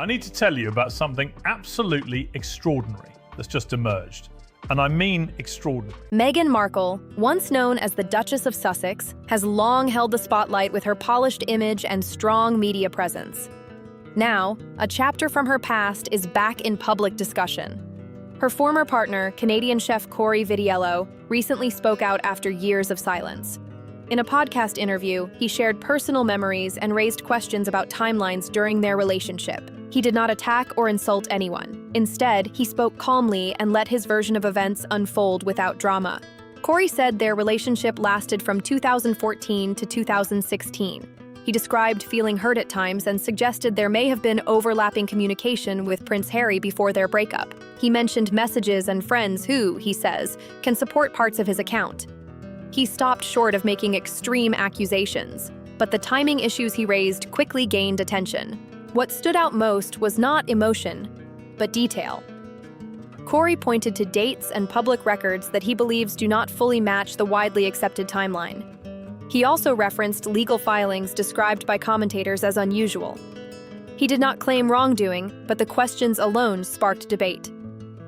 I need to tell you about something absolutely extraordinary that's just emerged. And I mean extraordinary. Meghan Markle, once known as the Duchess of Sussex, has long held the spotlight with her polished image and strong media presence. Now, a chapter from her past is back in public discussion. Her former partner, Canadian chef Cory Vitiello, recently spoke out after years of silence. In a podcast interview, he shared personal memories and raised questions about timelines during their relationship. He did not attack or insult anyone. Instead, he spoke calmly and let his version of events unfold without drama. Cory said their relationship lasted from 2014 to 2016. He described feeling hurt at times and suggested there may have been overlapping communication with Prince Harry before their breakup. He mentioned messages and friends who, he says, can support parts of his account. He stopped short of making extreme accusations, but the timing issues he raised quickly gained attention. What stood out most was not emotion, but detail. Cory pointed to dates and public records that he believes do not fully match the widely accepted timeline. He also referenced legal filings described by commentators as unusual. He did not claim wrongdoing, but the questions alone sparked debate.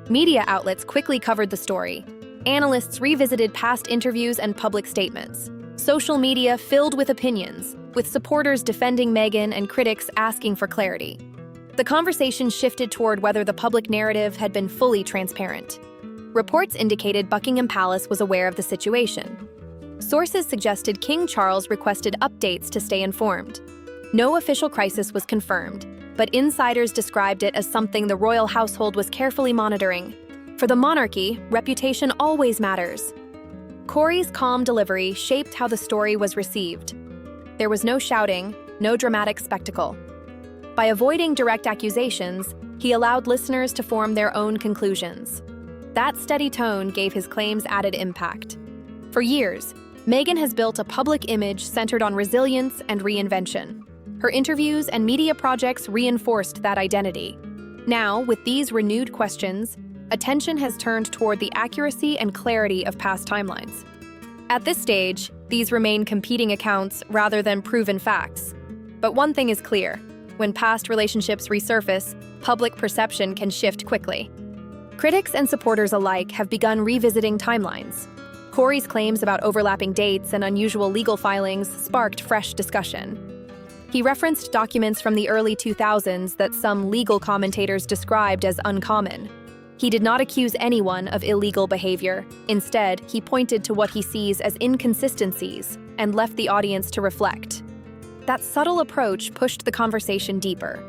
Media outlets quickly covered the story. Analysts revisited past interviews and public statements. Social media filled with opinions, with supporters defending Meghan and critics asking for clarity. The conversation shifted toward whether the public narrative had been fully transparent. Reports indicated Buckingham Palace was aware of the situation. Sources suggested King Charles requested updates to stay informed. No official crisis was confirmed, but insiders described it as something the royal household was carefully monitoring. For the monarchy, reputation always matters. Cory's calm delivery shaped how the story was received. There was no shouting, no dramatic spectacle. By avoiding direct accusations, he allowed listeners to form their own conclusions. That steady tone gave his claims added impact. For years, Meghan has built a public image centered on resilience and reinvention. Her interviews and media projects reinforced that identity. Now, with these renewed questions, attention has turned toward the accuracy and clarity of past timelines. At this stage, these remain competing accounts rather than proven facts. But one thing is clear: when past relationships resurface, public perception can shift quickly. Critics and supporters alike have begun revisiting timelines. Cory's claims about overlapping dates and unusual legal filings sparked fresh discussion. He referenced documents from the early 2000s that some legal commentators described as uncommon. He did not accuse anyone of illegal behavior. Instead, he pointed to what he sees as inconsistencies and left the audience to reflect. That subtle approach pushed the conversation deeper.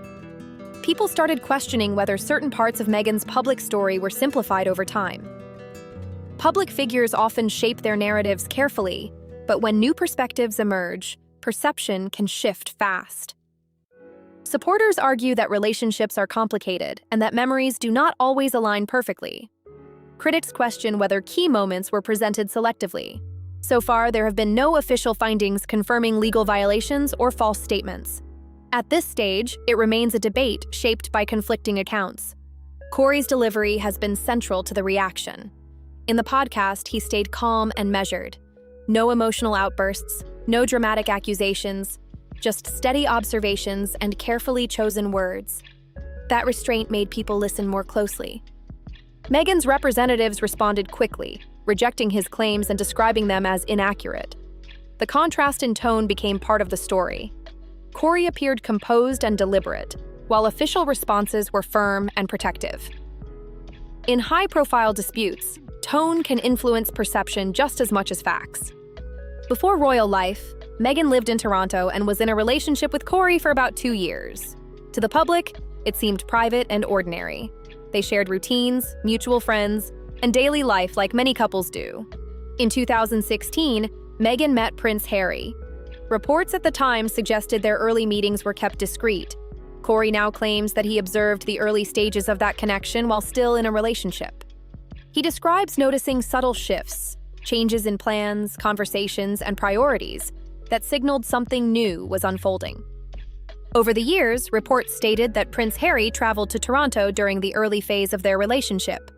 People started questioning whether certain parts of Meghan's public story were simplified over time. Public figures often shape their narratives carefully, but when new perspectives emerge, perception can shift fast. Supporters argue that relationships are complicated and that memories do not always align perfectly. Critics question whether key moments were presented selectively. So far, there have been no official findings confirming legal violations or false statements. At this stage, it remains a debate shaped by conflicting accounts. Cory's delivery has been central to the reaction. In the podcast, he stayed calm and measured. No emotional outbursts, no dramatic accusations, just steady observations and carefully chosen words. That restraint made people listen more closely. Meghan's representatives responded quickly, rejecting his claims and describing them as inaccurate. The contrast in tone became part of the story. Cory appeared composed and deliberate, while official responses were firm and protective. In high-profile disputes, tone can influence perception just as much as facts. Before royal life, Meghan lived in Toronto and was in a relationship with Cory for about 2 years. To the public, it seemed private and ordinary. They shared routines, mutual friends, and daily life like many couples do. In 2016, Meghan met Prince Harry. Reports at the time suggested their early meetings were kept discreet. Cory now claims that he observed the early stages of that connection while still in a relationship. He describes noticing subtle shifts, changes in plans, conversations, and priorities that signaled something new was unfolding. Over the years, reports stated that Prince Harry traveled to Toronto during the early phase of their relationship.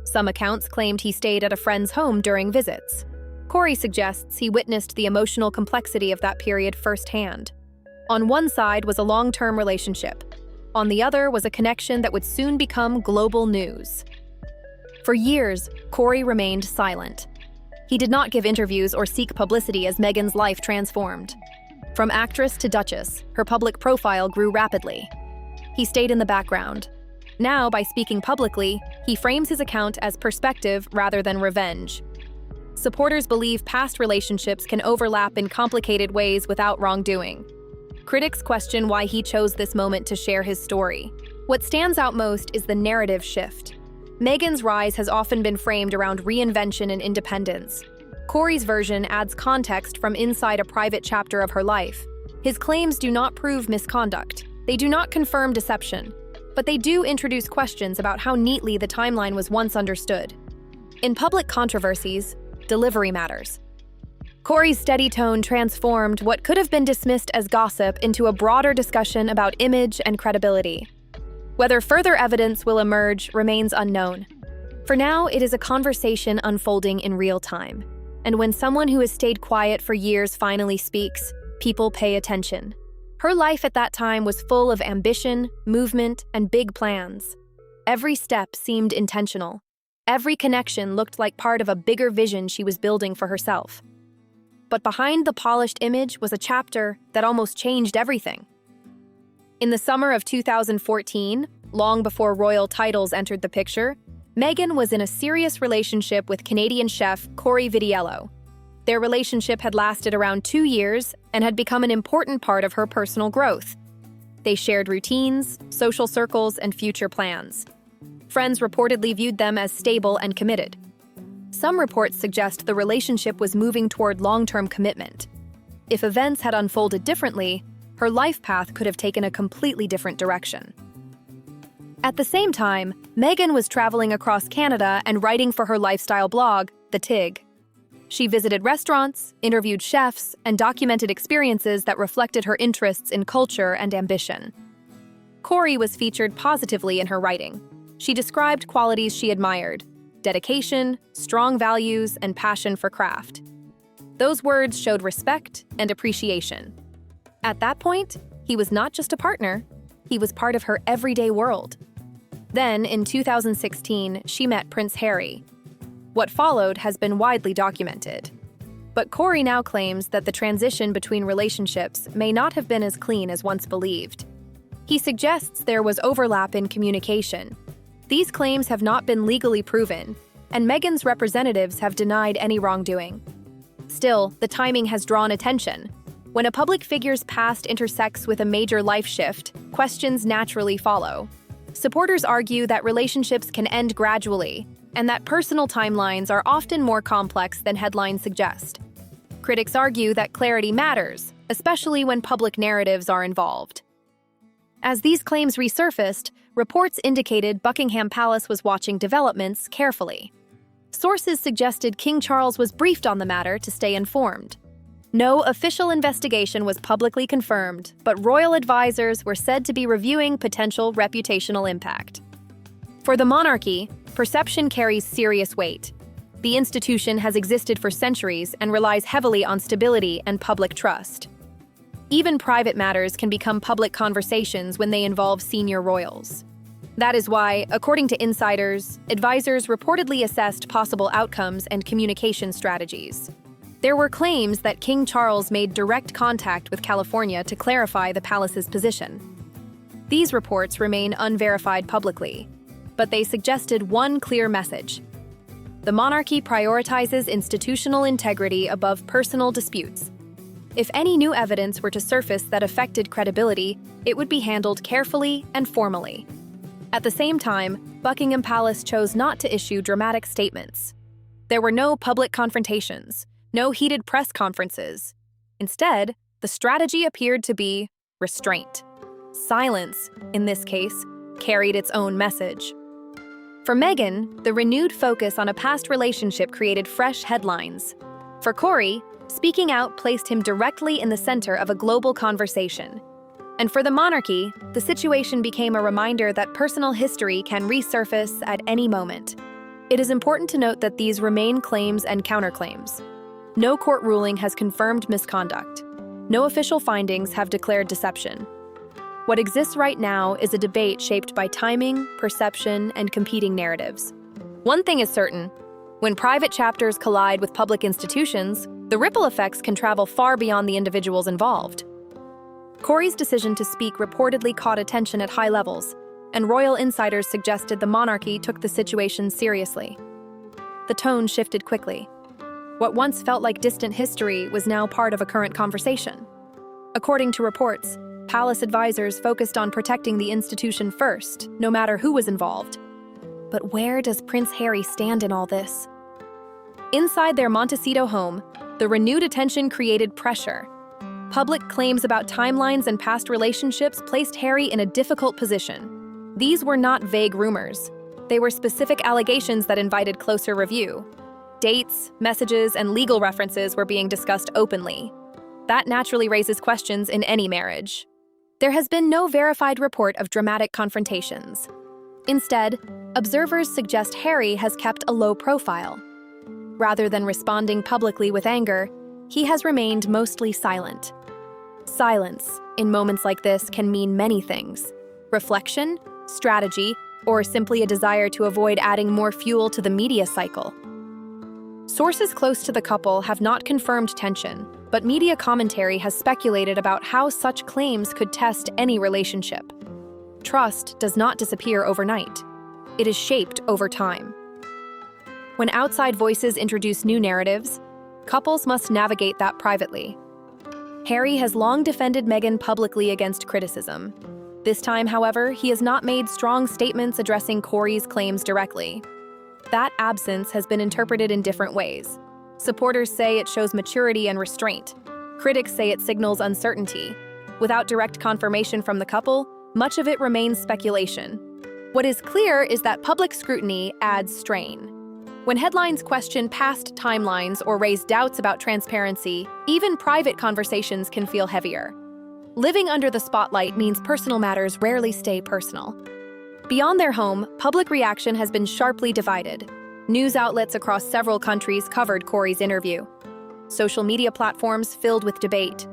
Some accounts claimed he stayed at a friend's home during visits. Cory suggests he witnessed the emotional complexity of that period firsthand. On one side was a long-term relationship. On the other was a connection that would soon become global news. For years, Cory remained silent. He did not give interviews or seek publicity as Meghan's life transformed. From actress to duchess, her public profile grew rapidly. He stayed in the background. Now, by speaking publicly, he frames his account as perspective rather than revenge. Supporters believe past relationships can overlap in complicated ways without wrongdoing. Critics question why he chose this moment to share his story. What stands out most is the narrative shift. Meghan's rise has often been framed around reinvention and independence. Cory's version adds context from inside a private chapter of her life. His claims do not prove misconduct. They do not confirm deception. But they do introduce questions about how neatly the timeline was once understood. In public controversies, delivery matters. Cory's steady tone transformed what could have been dismissed as gossip into a broader discussion about image and credibility. Whether further evidence will emerge remains unknown. For now, it is a conversation unfolding in real time. And when someone who has stayed quiet for years finally speaks, people pay attention. Her life at that time was full of ambition, movement, and big plans. Every step seemed intentional. Every connection looked like part of a bigger vision she was building for herself. But behind the polished image was a chapter that almost changed everything. In the summer of 2014, long before royal titles entered the picture, Meghan was in a serious relationship with Canadian chef Cory Vitiello. Their relationship had lasted around 2 years and had become an important part of her personal growth. They shared routines, social circles, and future plans. Friends reportedly viewed them as stable and committed. Some reports suggest the relationship was moving toward long-term commitment. If events had unfolded differently, her life path could have taken a completely different direction. At the same time, Meghan was traveling across Canada and writing for her lifestyle blog, The Tig. She visited restaurants, interviewed chefs, and documented experiences that reflected her interests in culture and ambition. Cory was featured positively in her writing. She described qualities she admired: dedication, strong values, and passion for craft. Those words showed respect and appreciation. At that point, he was not just a partner, he was part of her everyday world. Then, in 2016, she met Prince Harry. What followed has been widely documented. But Cory now claims that the transition between relationships may not have been as clean as once believed. He suggests there was overlap in communication. These claims have not been legally proven, and Meghan's representatives have denied any wrongdoing. Still, the timing has drawn attention. When a public figure's past intersects with a major life shift, questions naturally follow. Supporters argue that relationships can end gradually, and that personal timelines are often more complex than headlines suggest. Critics argue that clarity matters, especially when public narratives are involved. As these claims resurfaced, reports indicated Buckingham Palace was watching developments carefully. Sources suggested King Charles was briefed on the matter to stay informed. No official investigation was publicly confirmed, but royal advisors were said to be reviewing potential reputational impact. For the monarchy, perception carries serious weight. The institution has existed for centuries and relies heavily on stability and public trust. Even private matters can become public conversations when they involve senior royals. That is why, according to insiders, advisors reportedly assessed possible outcomes and communication strategies. There were claims that King Charles made direct contact with California to clarify the palace's position. These reports remain unverified publicly, but they suggested one clear message. The monarchy prioritizes institutional integrity above personal disputes. If any new evidence were to surface that affected credibility, it would be handled carefully and formally. At the same time, Buckingham Palace chose not to issue dramatic statements. There were no public confrontations, no heated press conferences. Instead, the strategy appeared to be restraint. Silence, in this case, carried its own message. For Meghan, the renewed focus on a past relationship created fresh headlines. For Cory, speaking out placed him directly in the center of a global conversation. And for the monarchy, the situation became a reminder that personal history can resurface at any moment. It is important to note that these remain claims and counterclaims. No court ruling has confirmed misconduct. No official findings have declared deception. What exists right now is a debate shaped by timing, perception, and competing narratives. One thing is certain: when private chapters collide with public institutions, the ripple effects can travel far beyond the individuals involved. Cory's decision to speak reportedly caught attention at high levels, and royal insiders suggested the monarchy took the situation seriously. The tone shifted quickly. What once felt like distant history was now part of a current conversation. According to reports, palace advisors focused on protecting the institution first, no matter who was involved. But where does Prince Harry stand in all this? Inside their Montecito home, the renewed attention created pressure. Public claims about timelines and past relationships placed Harry in a difficult position. These were not vague rumors. They were specific allegations that invited closer review. Dates, messages, and legal references were being discussed openly. That naturally raises questions in any marriage. There has been no verified report of dramatic confrontations. Instead, observers suggest Harry has kept a low profile. Rather than responding publicly with anger, he has remained mostly silent. Silence, in moments like this, can mean many things: reflection, strategy, or simply a desire to avoid adding more fuel to the media cycle. Sources close to the couple have not confirmed tension, but media commentary has speculated about how such claims could test any relationship. Trust does not disappear overnight. It is shaped over time. When outside voices introduce new narratives, couples must navigate that privately. Harry has long defended Meghan publicly against criticism. This time, however, he has not made strong statements addressing Cory's claims directly. That absence has been interpreted in different ways. Supporters say it shows maturity and restraint. Critics say it signals uncertainty. Without direct confirmation from the couple, much of it remains speculation. What is clear is that public scrutiny adds strain. When headlines question past timelines or raise doubts about transparency, even private conversations can feel heavier. Living under the spotlight means personal matters rarely stay personal. Beyond their home, public reaction has been sharply divided. News outlets across several countries covered Cory's interview. Social media platforms filled with debate.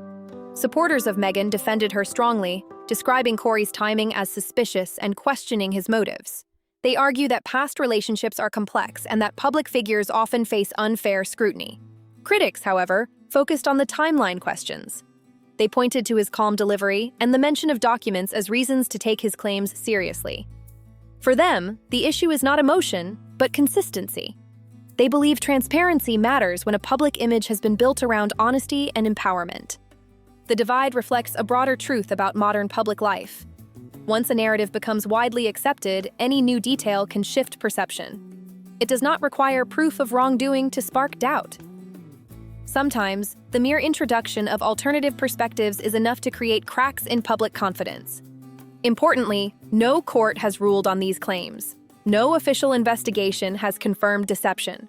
Supporters of Meghan defended her strongly, describing Cory's timing as suspicious and questioning his motives. They argue that past relationships are complex and that public figures often face unfair scrutiny. Critics, however, focused on the timeline questions. They pointed to his calm delivery and the mention of documents as reasons to take his claims seriously. For them, the issue is not emotion, but consistency. They believe transparency matters when a public image has been built around honesty and empowerment. The divide reflects a broader truth about modern public life. Once a narrative becomes widely accepted, any new detail can shift perception. It does not require proof of wrongdoing to spark doubt. Sometimes, the mere introduction of alternative perspectives is enough to create cracks in public confidence. Importantly, no court has ruled on these claims. No official investigation has confirmed deception.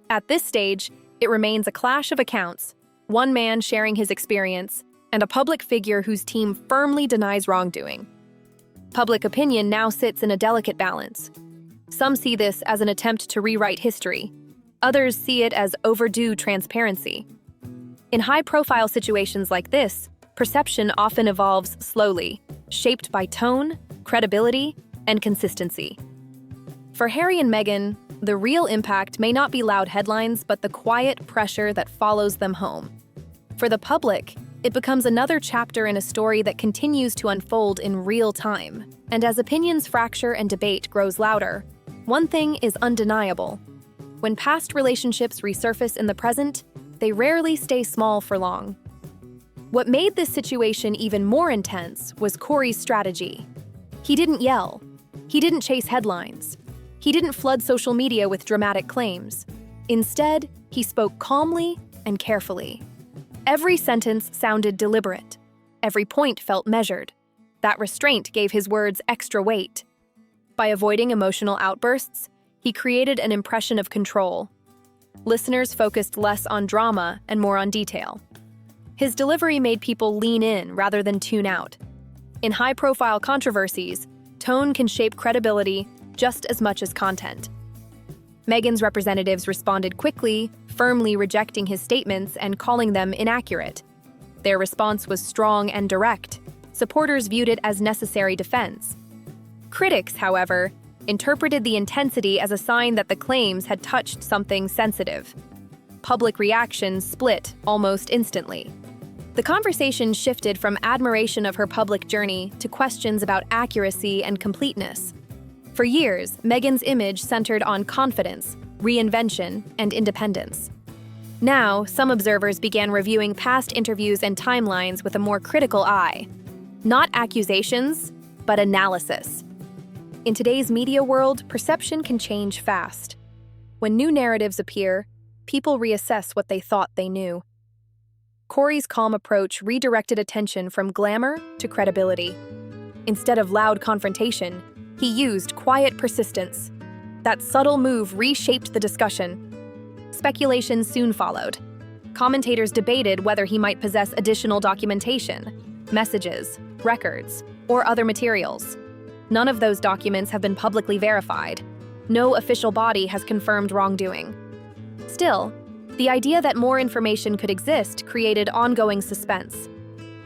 At this stage, it remains a clash of accounts, one man sharing his experience, and a public figure whose team firmly denies wrongdoing. Public opinion now sits in a delicate balance. Some see this as an attempt to rewrite history. Others see it as overdue transparency. In high-profile situations like this, perception often evolves slowly, shaped by tone, credibility, and consistency. For Harry and Meghan, the real impact may not be loud headlines, but the quiet pressure that follows them home. For the public, it becomes another chapter in a story that continues to unfold in real time. And as opinions fracture and debate grows louder, one thing is undeniable. When past relationships resurface in the present, they rarely stay small for long. What made this situation even more intense was Cory's strategy. He didn't yell. He didn't chase headlines. He didn't flood social media with dramatic claims. Instead, he spoke calmly and carefully. Every sentence sounded deliberate. Every point felt measured. That restraint gave his words extra weight. By avoiding emotional outbursts, he created an impression of control. Listeners focused less on drama and more on detail. His delivery made people lean in rather than tune out. In high-profile controversies, tone can shape credibility just as much as content. Meghan's representatives responded quickly, firmly rejecting his statements and calling them inaccurate. Their response was strong and direct. Supporters viewed it as necessary defense. Critics, however, interpreted the intensity as a sign that the claims had touched something sensitive. Public reactions split almost instantly. The conversation shifted from admiration of her public journey to questions about accuracy and completeness. For years, Meghan's image centered on confidence, reinvention, and independence. Now, some observers began reviewing past interviews and timelines with a more critical eye. Not accusations, but analysis. In today's media world, perception can change fast. When new narratives appear, people reassess what they thought they knew. Cory's calm approach redirected attention from glamour to credibility. Instead of loud confrontation, he used quiet persistence. That subtle move reshaped the discussion. Speculation soon followed. Commentators debated whether he might possess additional documentation, messages, records, or other materials. None of those documents have been publicly verified. No official body has confirmed wrongdoing. Still, the idea that more information could exist created ongoing suspense.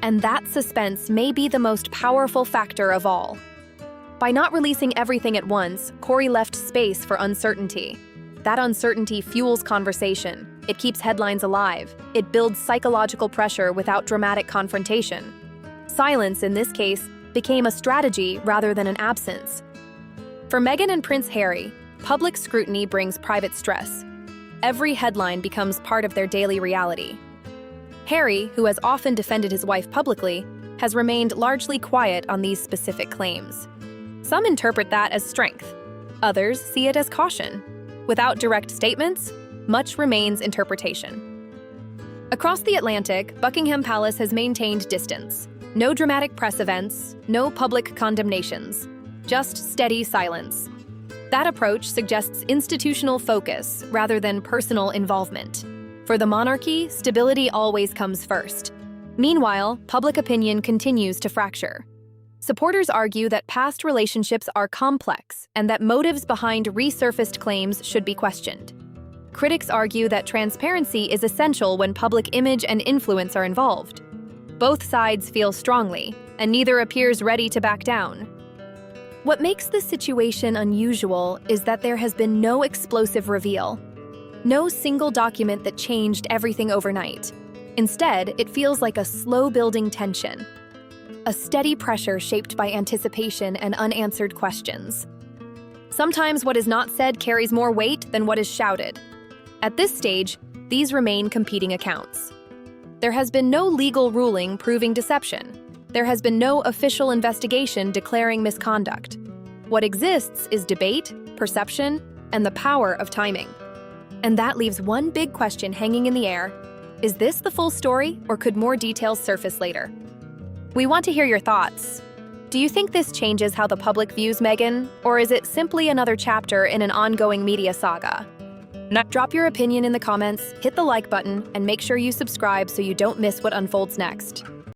And that suspense may be the most powerful factor of all. By not releasing everything at once, Cory left space for uncertainty. That uncertainty fuels conversation. It keeps headlines alive. It builds psychological pressure without dramatic confrontation. Silence, in this case, became a strategy rather than an absence. For Meghan and Prince Harry, public scrutiny brings private stress. Every headline becomes part of their daily reality. Harry, who has often defended his wife publicly, has remained largely quiet on these specific claims. Some interpret that as strength. Others see it as caution. Without direct statements, much remains interpretation. Across the Atlantic, Buckingham Palace has maintained distance. No dramatic press events, no public condemnations, just steady silence. That approach suggests institutional focus rather than personal involvement. For the monarchy, stability always comes first. Meanwhile, public opinion continues to fracture. Supporters argue that past relationships are complex and that motives behind resurfaced claims should be questioned. Critics argue that transparency is essential when public image and influence are involved. Both sides feel strongly, and neither appears ready to back down. What makes this situation unusual is that there has been no explosive reveal. No single document that changed everything overnight. Instead, it feels like a slow-building tension. A steady pressure shaped by anticipation and unanswered questions. Sometimes what is not said carries more weight than what is shouted. At this stage, these remain competing accounts. There has been no legal ruling proving deception. There has been no official investigation declaring misconduct. What exists is debate, perception, and the power of timing. And that leaves one big question hanging in the air. Is this the full story, or could more details surface later? We want to hear your thoughts. Do you think this changes how the public views Meghan, or is it simply another chapter in an ongoing media saga? Drop your opinion in the comments, hit the like button, and make sure you subscribe so you don't miss what unfolds next.